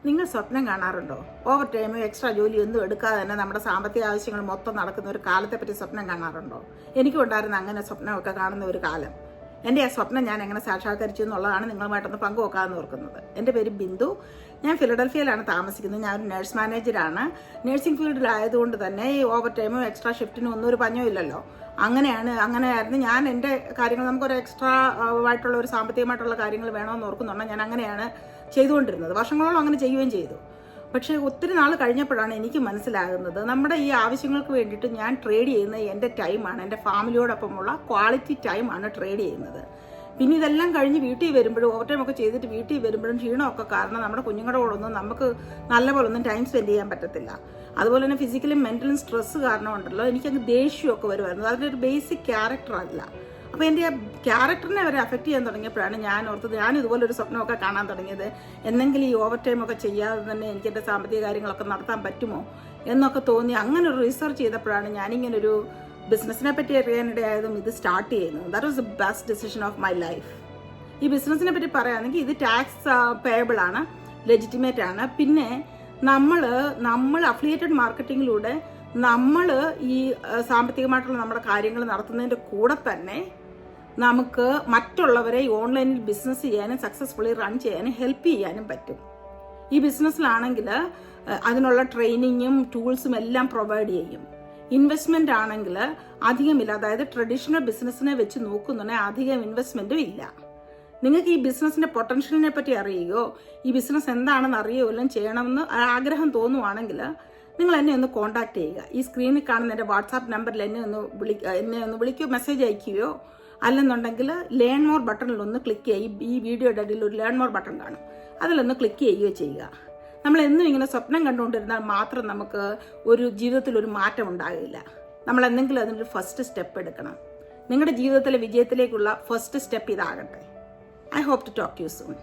നിങ്ങൾ സ്വപ്നം കാണാറുണ്ടോ? ഓവർ ടൈമോ എക്സ്ട്രാ ജോലി ഒന്നും എടുക്കാതെ തന്നെ നമ്മുടെ സാമ്പത്തിക ആവശ്യങ്ങൾ മൊത്തം നടക്കുന്ന ഒരു കാലത്തെപ്പറ്റി സ്വപ്നം കാണാറുണ്ടോ? എനിക്കും ഉണ്ടായിരുന്ന അങ്ങനെ സ്വപ്നമൊക്കെ കാണുന്ന ഒരു കാലം. എൻ്റെ ആ സ്വപ്നം ഞാൻ എങ്ങനെ സാക്ഷാത്കരിച്ചു എന്നുള്ളതാണ് നിങ്ങളുമായിട്ടൊന്ന് പങ്കുവെക്കാമെന്ന് ഓർക്കുന്നത്. എൻ്റെ പേര് ബിന്ദു. ഞാൻ ഫിലഡൽഫിയയിലാണ് താമസിക്കുന്നത്. ഞാനൊരു നഴ്സ് മാനേജറാണ്. നഴ്സിംഗ് ഫീൽഡിലായതുകൊണ്ട് തന്നെ ഈ ഓവർ ടൈമോ എക്സ്ട്രാ ഷിഫ്റ്റിനും ഒന്നും ഒരു പഞ്ഞോ ഇല്ലല്ലോ. അങ്ങനെയായിരുന്നു ഞാൻ എൻ്റെ കാര്യങ്ങൾ, നമുക്കൊരു എക്സ്ട്രാ ആയിട്ടുള്ള ഒരു സാമ്പത്തികമായിട്ടുള്ള കാര്യങ്ങൾ വേണമെന്ന് ഓർക്കുന്നുണ്ട്. ഞാൻ അങ്ങനെയാണ് ചെയ്തുകൊണ്ടിരുന്നത്. വർഷങ്ങളോളം അങ്ങനെ ചെയ്യുകയും ചെയ്തു. പക്ഷേ ഒത്തിരി നാൾ കഴിഞ്ഞപ്പോഴാണ് എനിക്ക് മനസ്സിലാകുന്നത്, നമ്മുടെ ഈ ആവശ്യങ്ങൾക്ക് വേണ്ടിയിട്ട് ഞാൻ ട്രേഡ് ചെയ്യുന്നത് എൻ്റെ ടൈമാണ്, എൻ്റെ ഫാമിലിയോടൊപ്പമുള്ള ക്വാളിറ്റി ടൈമാണ് ട്രേഡ് ചെയ്യുന്നത്. പിന്നെ ഇതെല്ലാം കഴിഞ്ഞ് വീട്ടിൽ വരുമ്പോഴും ഓവർ ടൈം ഒക്കെ ചെയ്തിട്ട് വീട്ടിൽ വരുമ്പോഴും ക്ഷീണമൊക്കെ കാരണം നമ്മുടെ കുഞ്ഞുങ്ങളുടെ കൂടെ നമുക്ക് നല്ലപോലെ ഒന്നും ടൈം സ്പെൻഡ് ചെയ്യാൻ പറ്റത്തില്ല. അതുപോലെ തന്നെ ഫിസിക്കലും മെൻ്റലും സ്ട്രെസ്സ് കാരണം ഉണ്ടല്ലോ എനിക്കങ്ങ് ദേഷ്യമൊക്കെ വരുമായിരുന്നു. അതിൻ്റെ ഒരു ബേസിക് ക്യാരക്ടർ അല്ല. അപ്പോൾ എൻ്റെ ആ ക്യാരക്ടറിനെ വരെ അഫക്റ്റ് ചെയ്യാൻ തുടങ്ങിയപ്പോഴാണ് ഞാൻ ഓർത്തത്, ഞാൻ ഇതുപോലൊരു സ്വപ്നമൊക്കെ കാണാൻ തുടങ്ങിയത്. എന്തെങ്കിലും ഈ ഓവർ ടൈം ഒക്കെ ചെയ്യാതെ തന്നെ എനിക്ക് എൻ്റെ സാമ്പത്തിക കാര്യങ്ങളൊക്കെ നടത്താൻ പറ്റുമോ എന്നൊക്കെ തോന്നി. അങ്ങനെ ഒരു റിസർച്ച് ചെയ്തപ്പോഴാണ് ഞാനിങ്ങനൊരു ബിസിനസ്സിനെ പറ്റി അറിയാനിടയായതും ഇത് സ്റ്റാർട്ട് ചെയ്യുന്നത്. That was the best decision of my life. ഈ ബിസിനസ്സിനെ പറ്റി പറയുകയാണെങ്കിൽ ഇത് ടാക്സ് പേയബിൾ ആണ്, ലെജിറ്റിമേറ്റ് ആണ്. പിന്നെ നമ്മൾ അഫിലിയേറ്റഡ് മാർക്കറ്റിങ്ങിലൂടെ നമ്മൾ ഈ സാമ്പത്തികമായിട്ടുള്ള നമ്മുടെ കാര്യങ്ങൾ നടത്തുന്നതിൻ്റെ കൂടെ തന്നെ നമുക്ക് മറ്റുള്ളവരെ ഈ ഓൺലൈനിൽ ബിസിനസ് ചെയ്യാനും സക്സസ്ഫുള്ളി റൺ ചെയ്യാനും ഹെൽപ്പ് ചെയ്യാനും പറ്റും. ഈ ബിസിനസ്സിലാണെങ്കിൽ അതിനുള്ള ട്രെയിനിങ്ങും ടൂൾസും എല്ലാം പ്രൊവൈഡ് ചെയ്യും. ഇൻവെസ്റ്റ്മെന്റ് ആണെങ്കിൽ അധികമില്ല. അതായത് ട്രഡീഷണൽ ബിസിനസ്സിനെ വെച്ച് നോക്കുന്നുണ്ടെങ്കിൽ അധികം ഇൻവെസ്റ്റ്മെന്റും ഇല്ല. നിങ്ങൾക്ക് ഈ ബിസിനസ്സിന്റെ പൊട്ടൻഷ്യലിനെ പറ്റി അറിയുകയോ ഈ ബിസിനസ് എന്താണെന്ന് അറിയുകയോ എല്ലാം ചെയ്യണമെന്ന് ആഗ്രഹം തോന്നുവാണെങ്കിൽ നിങ്ങൾ എന്നെ ഒന്ന് കോൺടാക്ട് ചെയ്യുക. ഈ സ്ക്രീനിൽ കാണുന്ന എൻ്റെ വാട്സാപ്പ് നമ്പറിൽ എന്നെ ഒന്ന് വിളിക്കുകയോ മെസ്സേജ് അയക്കുകയോ, അല്ലെന്നുണ്ടെങ്കിൽ ലേൺ മോർ ബട്ടണിൽ ഒന്ന് ക്ലിക്ക് ചെയ്യുക. ഈ വീഡിയോയുടെ അടിയിൽ ഒരു ലേൺ മോർ ബട്ടൺ കാണും, അതിലൊന്ന് ക്ലിക്ക് ചെയ്യുകയോ ചെയ്യുക. നമ്മൾ എന്നും ഇങ്ങനെ സ്വപ്നം കണ്ടുകൊണ്ടിരുന്നാൽ മാത്രം നമുക്ക് ഒരു ജീവിതത്തിൽ ഒരു മാറ്റം ഉണ്ടാകില്ല. നമ്മൾ എന്തെങ്കിലും അതിനൊരു ഫസ്റ്റ് സ്റ്റെപ്പ് എടുക്കണം. നിങ്ങളുടെ ജീവിതത്തിലെ വിജയത്തിലേക്കുള്ള ഫസ്റ്റ് സ്റ്റെപ്പ് ഇതാകട്ടെ. I hope to talk to you soon.